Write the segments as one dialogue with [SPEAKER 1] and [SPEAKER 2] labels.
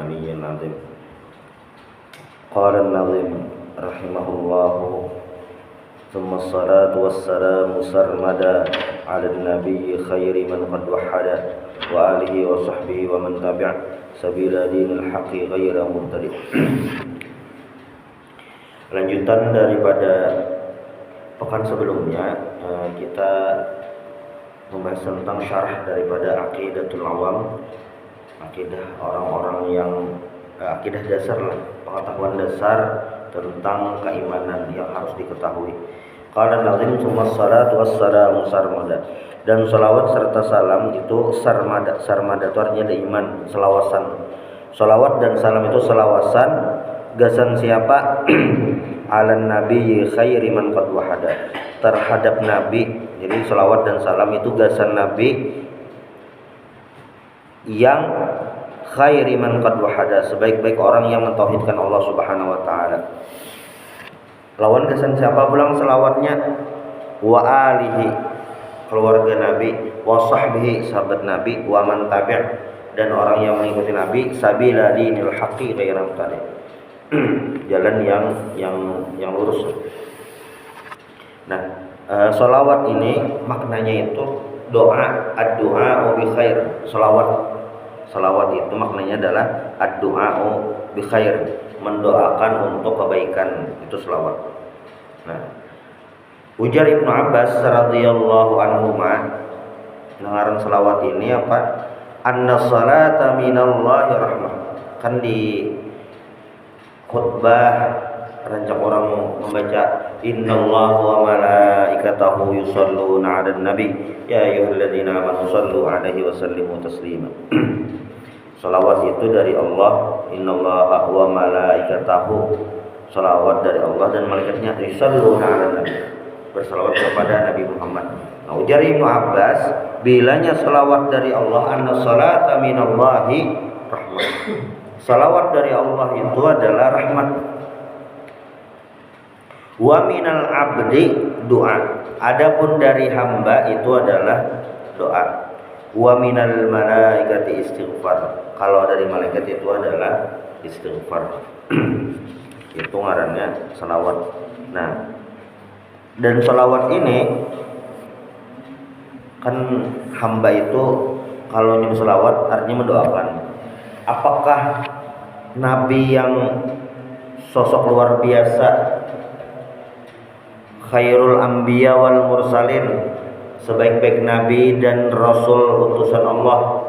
[SPEAKER 1] العلي العظيم. قال النظيم رحمه الله: ثم الصلاة والسلام سرمدا على النبي خير من قد وحد وآله وصحبه ومن تبع سبيل دين الحق غير مبتدع. Lanjutan daripada pekan sebelumnya, kita membahas tentang syarah daripada aqidatul awam, akidah orang-orang yang akidah dasar lah, pengetahuan dasar tentang keimanan yang harus diketahui. Qala nazim summa salatu wassalamu sarmada, dan salawat serta salam itu sarmada. Sarmada itu artinya iman, selawasan. Salawat dan salam itu selawasan gasan siapa? Alan nabi khairi man qad wahada, terhadap nabi. Jadi salawat dan salam itu gasan nabi yang khairi man qad wahada, sebaik-baik orang yang mentauhidkan Allah Subhanahu wa taala. Lawan gasan siapa pulang selawatnya? Wa alihi, keluarga nabi, wa sahbihi, sahabat nabi, wa man tabi', dan orang yang mengikuti nabi, sabila dinil haqqi ghairu mubtadi', jalan yang lurus. Nah, sholawat ini maknanya itu doa, ad-du'a bi khair. Sholawat itu maknanya adalah ad-du'a bi khair, mendoakan untuk kebaikan, itu sholawat. Nah, ujar Ibnu Abbas radhiyallahu anhuma, dengaran sholawat ini apa? Anna salata minallahi rahmah. Kan di khutbah rancak orang membaca innallaha wa malaikatahu yusholluna 'alan nabi ya ayyuhalladzina amanu shallu 'alaihi wa sallimu taslima. Shalawat itu dari Allah, innallaha wa malaikatahu, shalawat dari Allah dan malaikatnya, yusholluna 'alan nabi, bersalawat kepada Nabi Muhammad. Nah, ujar Ibnu Abbas, bilanya shalawat dari Allah, anna salata minallahi rahmah. Salawat dari Allah itu adalah rahmat. Wa minal abdi doa. Adapun dari hamba itu adalah doa. Wa minal malaikati istighfar. Kalau dari malaikat itu adalah istighfar. Itu ngarannya salawat. Nah, dan salawat ini kan hamba itu kalau nyuruh salawat artinya mendoakan. Apakah nabi yang sosok luar biasa, khairul anbiya wal mursalin, sebaik-baik nabi dan rasul utusan Allah,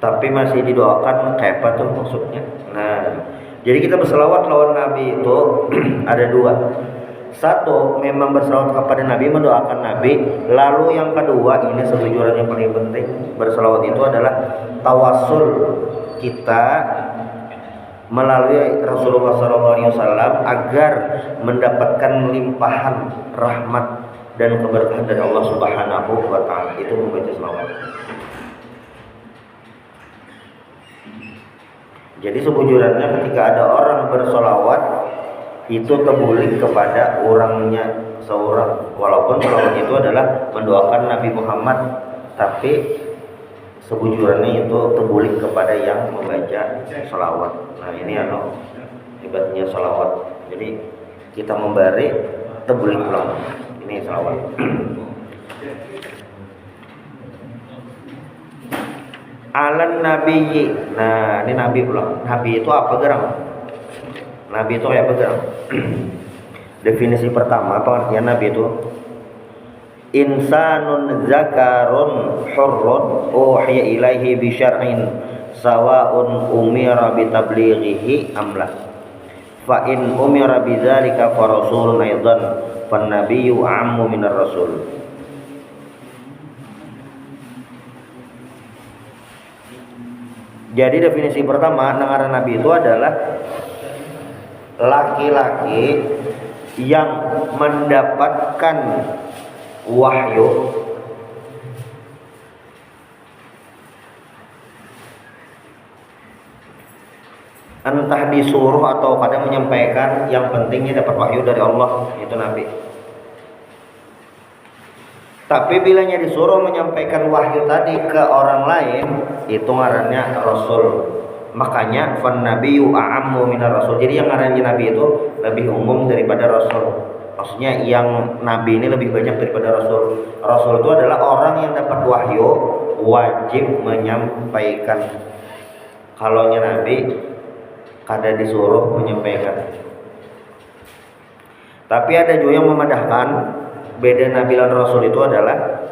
[SPEAKER 1] tapi masih didoakan, kayak apa tuh maksudnya? Nah, jadi kita berselawat lawan nabi itu ada dua. Satu, memang berselawat kepada nabi, mendoakan nabi. Lalu yang kedua, ini setujuan yang paling penting, berselawat itu adalah tawasul kita melalui Rasulullah SAW agar mendapatkan limpahan rahmat dan keberkahan dari Allah Subhanahu wa taala. Itu membaca selawat. Jadi sebujurannya ketika ada orang bersolawat itu terbulik kepada orangnya seorang, walaupun selawat itu adalah mendoakan Nabi Muhammad, tapi sebujurannya itu terbulik kepada yang membaca selawat. Nah, ini ibaratnya selawat. Jadi kita memberi terbulik pulang. Ini selawat. Alan nabiyyi. Nah, ini nabi pulang. Nabi itu apa gerang? Nabi itu apa gerang? Definisi pertama, apa artinya nabi itu? Insanun zakarun hurrun uhiya ilaihi bi syar'in sawa'un umira bi tablighihi amla. Fa in umira bi dzalika fa rasulun aidan fan nabiyyu ammu minar rasul. Jadi definisi pertama ngaran nabi itu adalah laki-laki yang mendapatkan wahyu entah disuruh atau kadang menyampaikan, yang pentingnya dapat wahyu dari Allah, itu nabi. Tapi bilanya disuruh menyampaikan wahyu tadi ke orang lain, itu ngarannya rasul. Makanya fan nabiyyu a'ammu minar rasul. Jadi yang ngarannya nabi itu lebih umum daripada rasul. Maksudnya yang nabi ini lebih banyak daripada rasul. Rasul itu adalah orang yang dapat wahyu, wajib menyampaikan. Kalau nabi kada disuruh menyampaikan. Tapi ada juga yang memadahkan beda nabi dan rasul itu adalah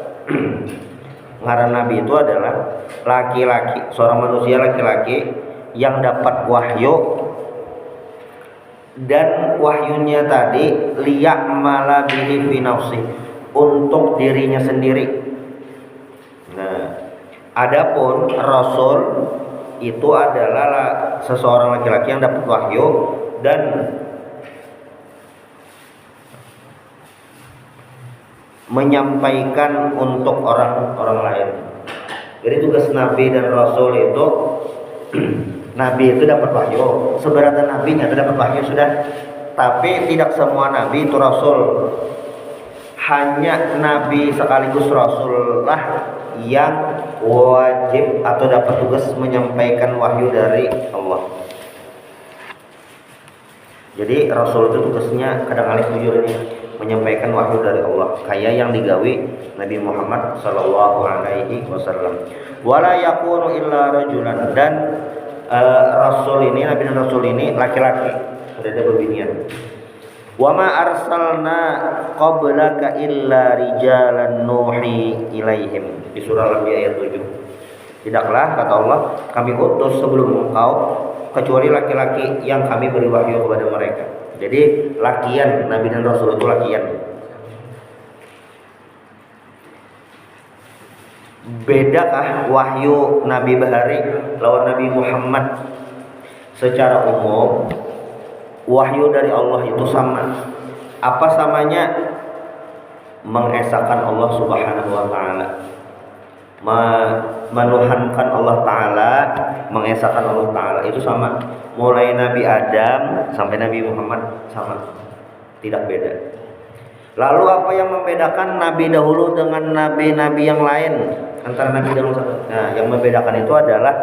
[SPEAKER 1] ngaran nabi itu adalah laki-laki, seorang manusia laki-laki yang dapat wahyu dan wahyunya tadi liyak malah bihi fi nafsi, untuk dirinya sendiri. Nah, adapun rasul itu adalah seseorang laki-laki yang dapat wahyu dan menyampaikan untuk orang lain. Jadi tugas nabi dan rasul itu nabi itu dapat wahyu, seberatan nabinya itu dapat wahyu sudah. Tapi tidak semua nabi itu rasul. Hanya nabi sekaligus rasul lah yang wajib atau dapat tugas menyampaikan wahyu dari Allah. Jadi rasul itu tugasnya kadang-kadang jujur ini menyampaikan wahyu dari Allah, kayak yang digawi Nabi Muhammad sallallahu alaihi wasallam. Wala yakunu illa rajulan, dan rasul ini, nabi dan rasul ini laki-laki, sudah ada berbinian. Wa ma arsalna qablaka illa rijalan nuhi ilaihim, di surah Al-Anbiya ayat 7. Tidaklah, kata Allah, kami utus sebelum engkau kecuali laki-laki yang kami beri wahyu kepada mereka. Jadi lakian, nabi dan rasul itu lakian. Bedakah wahyu Nabi Bahari lawan Nabi Muhammad? Secara umum wahyu dari Allah itu sama. Apa samanya? Mengesahkan Allah Subhanahu wa taala, menuhankan Allah taala, mengesahkan Allah taala, itu sama. Mulai Nabi Adam sampai Nabi Muhammad sama, tidak beda. Lalu apa yang membedakan nabi dahulu dengan nabi-nabi yang lain? Antara nabi dahulu, nah, yang membedakan itu adalah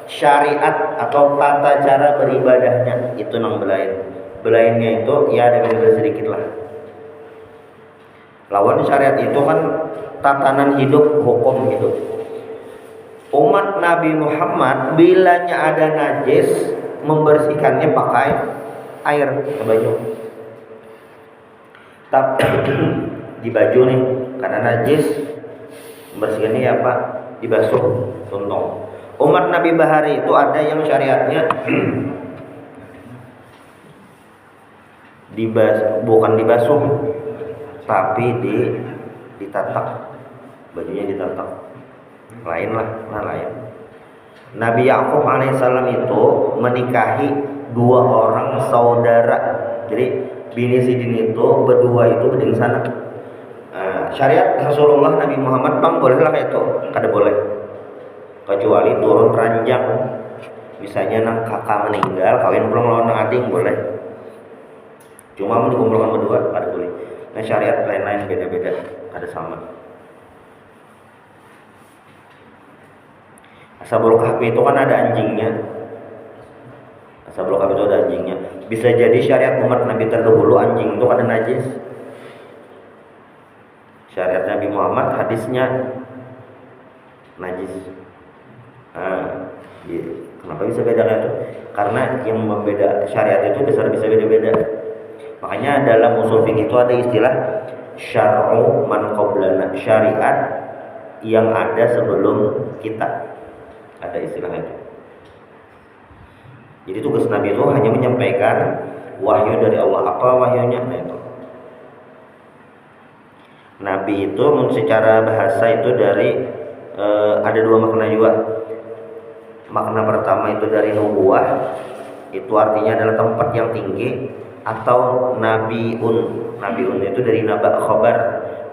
[SPEAKER 1] syariat atau tata cara beribadahnya, itu nang belain. Belainnya itu ya ada beda sedikit lah. Lawan syariat itu kan tatanan hidup, hukum gitu. Umat Nabi Muhammad bilanya ada najis, membersihkannya pakai air ke baju. Tapi di baju nih karena najis, membersihkannya ya apa? Dibasuh, tuntong. Umat Nabi Bahari itu ada yang syariatnya bukan dibasuh, tapi ditatak, bajunya ditatak. Lain. Nabi Yakub alaihissalam itu menikahi 2 orang saudara. Jadi bini sidin itu berdua itu beding sana. Syariat Rasulullah Nabi Muhammad bang bolehlah itu, kada boleh. Kecuali turun ranjang. Misalnya nang kakak meninggal, kawin pulang lawan nang ading boleh. Cuma mau dikumpulkan berdua kada boleh. Nah syariat lain-lain beda-beda, kada sama. Ashabul Kahfi itu kan ada anjingnya. Ashabul Kahfi itu ada anjingnya. Bisa jadi syariat umat Nabi terdahulu anjing itu kada najis. Syariat Nabi Muhammad hadisnya najis. Kenapa bisa beda itu? Karena yang membeda syariat itu bisa beda-beda. Makanya dalam usul fikih itu ada istilah syar'u man qablana, syariat yang ada sebelum kita. Ada istilah itu. Jadi tugas Nabi itu hanya menyampaikan wahyu dari Allah. Apa wahyunya? Nah itu. Nabi itu secara bahasa itu dari ada 2 makna juga. Makna pertama itu dari nubuwah, itu artinya adalah tempat yang tinggi, atau nabiun. Nabiun itu dari naba khabar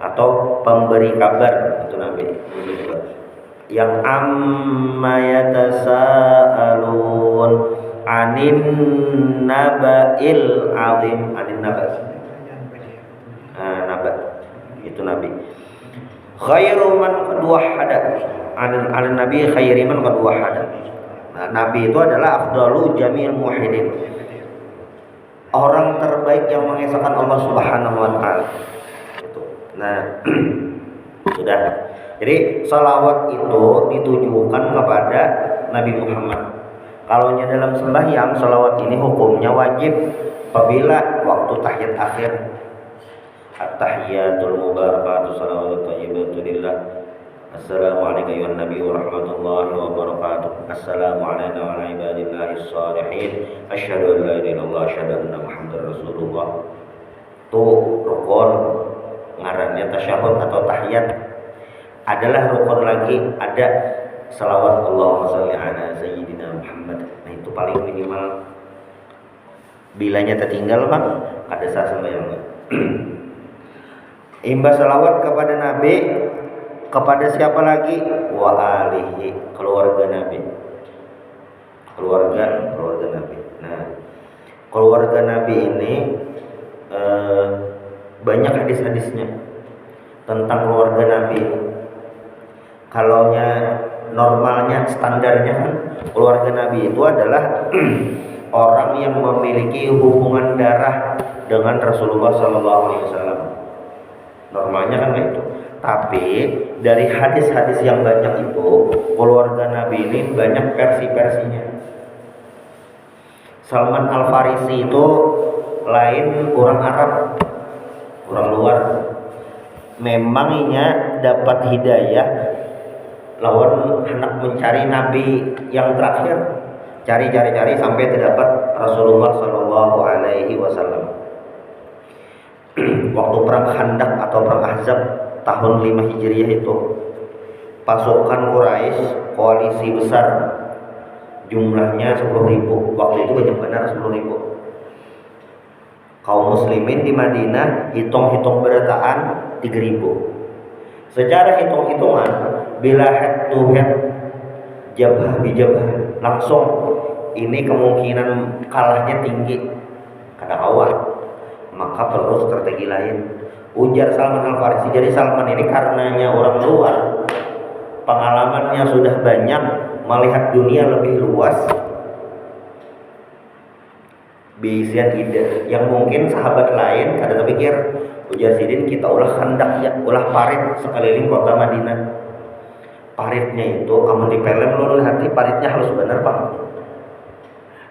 [SPEAKER 1] atau pemberi kabar, itu nabi. Yang amma yatasaalun anin naba'il azim, anin naba. Naba itu nabi. Khairu man qad wahada, anin nabi khairi man qad wahada. Nah, Nabi itu adalah afdalu jamil muwahhidin. Orang terbaik yang mengesahkan Allah Subhanahu wa taala. Nah, sudah. Jadi salawat itu ditujukan kepada Nabi Muhammad. Kalau dalam sembahyang, salawat ini hukumnya wajib apabila waktu tahiyat akhir. At-tahiyatul mubarakatuh salawatu thayyibatu lillah. Assalamualaikum ya Nabi wa rahmatullahi wa barakatuh. Assalamu alayna wa ala ibadillahis shalihin. Asyhadu an la ilaha illallah asyhadu anna Muhammadar Rasulullah. Itu rukun ngarannya tasyahud atau tahiyat. Adalah rukun lagi ada salawat Allahumma shalli ala sayyidina Muhammad. Nah, itu paling minimal. Bilanya tertinggal Pak, kada sah sembahyang. Imbas salawat kepada Nabi. Kepada siapa lagi? Wa alihi, keluarga Nabi. Keluarga Nabi. Nah, keluarga Nabi ini banyak hadis-hadisnya tentang keluarga Nabi. Kalaunya normalnya standarnya kan keluarga Nabi itu adalah orang yang memiliki hubungan darah dengan Rasulullah SAW. Normalnya kan itu. Tapi dari hadis-hadis yang banyak itu, keluarga Nabi ini banyak versi-versinya. Salman Al-Farisi itu lain orang Arab, orang luar. Memangnya dapat hidayah lawan hendak mencari Nabi yang terakhir. Cari sampai terdapat Rasulullah Sallallahu Alaihi Wasallam. Waktu perang Khandaq atau perang Ahzab tahun 5 Hijriah itu, pasukan Quraisy koalisi besar jumlahnya 10.000. Waktu itu banyak benar 10.000. Kaum muslimin di Madinah hitung berataan 3.000. Secara hitung-hitungan bila head to head jabhah bijabhah langsung ini kemungkinan kalahnya tinggi kada kawat, maka perlu strategi lain. Ujar Salman Al-Farisi. Jadi Salman ini karenanya orang luar, pengalamannya sudah banyak, melihat dunia lebih luas, bisian ide yang mungkin sahabat lain kada terpikir. Ujar Sidin, kita ulah Khandaq ya, ulah parit sekeliling kota Madinah. Paritnya itu amun dipelem lulun hati, paritnya halus bener Pak.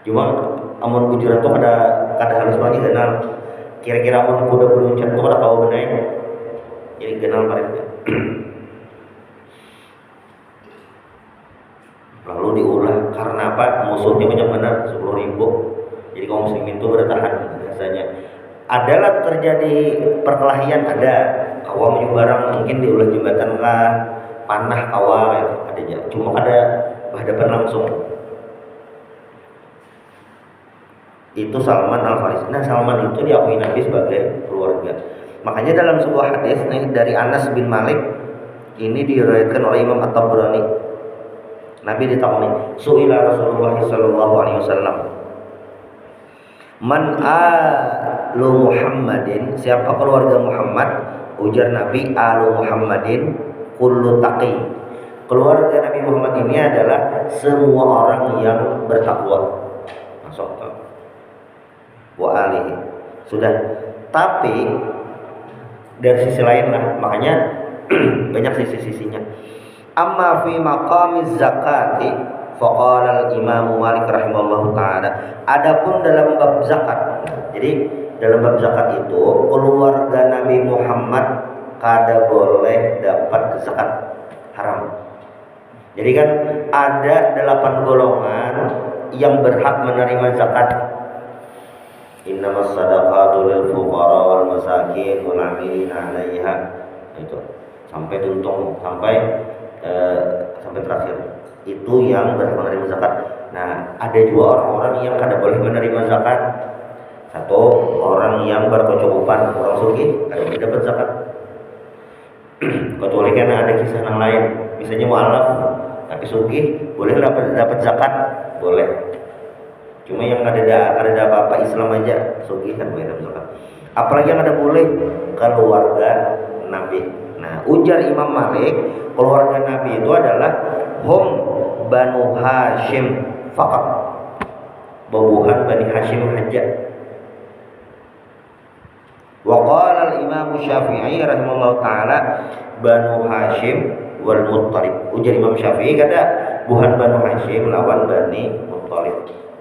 [SPEAKER 1] Cuma amun bujuran tuh kada halus lagi kenal. Kira-kira amun kuda beluncur tuh kada tahu bener. Jadi kenal paritnya. Lalu diulah karena apa? Musuhnya banyak benar 10.000. Jadi kaum muslimin itu bertahan biasanya. Adalah terjadi perkelahian, ada kawa menyuh barang mungkin diulah jembatan lah, panah kawa gitu, adanya. Cuma ada berhadapan langsung. Itu Salman Al-Farisi. Nah, Salman itu diakui Nabi sebagai keluarga. Makanya dalam sebuah hadis nih dari Anas bin Malik ini diriwayatkan oleh Imam At-Tabrani. Nabi ditakoni, "Su'ila Rasulullah sallallahu alaihi wasallam, man alu Muhammadin, siapa keluarga Muhammad?" Ujar Nabi, alu Muhammadin kullu taqi. Keluarga Nabi Muhammad ini adalah semua orang yang bertakwa. Masuk wa alihi. Sudah. Tapi dari sisi lain lah, makanya banyak sisi-sisinya. Amma fi maqamiz zakati faqala al-Imam Malik rahimahullahu taala. Adapun dalam bab zakat. Jadi dalam bab zakat itu keluarga Nabi Muhammad kada boleh dapat zakat, haram. Jadi kan ada 8 golongan yang berhak menerima zakat. Innamas shadaqatu lil fuqara wal masakin wal 'amilina 'alaiha. Itu sampai tuntung sampai terakhir. Itu yang berhak menerima zakat. Nah, ada dua orang-orang yang kada boleh menerima zakat. Satu, orang yang berkecukupan, orang sugih kada boleh dapat zakat. Kecuali karena ada kisah yang lain, misalnya mu'alaf tapi sugih boleh dapat zakat, boleh. Cuma yang ada apa-apa Islam aja sugih kan boleh dapat zakat. Apalagi yang ada boleh keluarga Nabi. Nah, ujar Imam Malik, keluarga Nabi itu adalah hum Banu Hashim faqat. Bobohan Bani Hashim haja. Wa qala al-Imam Syafi'i rahimahullahu taala Banu Hashim wal Muttalib. Ujar Imam Syafi'i kada buhan Banu Hashim lawan Bani Muttalib.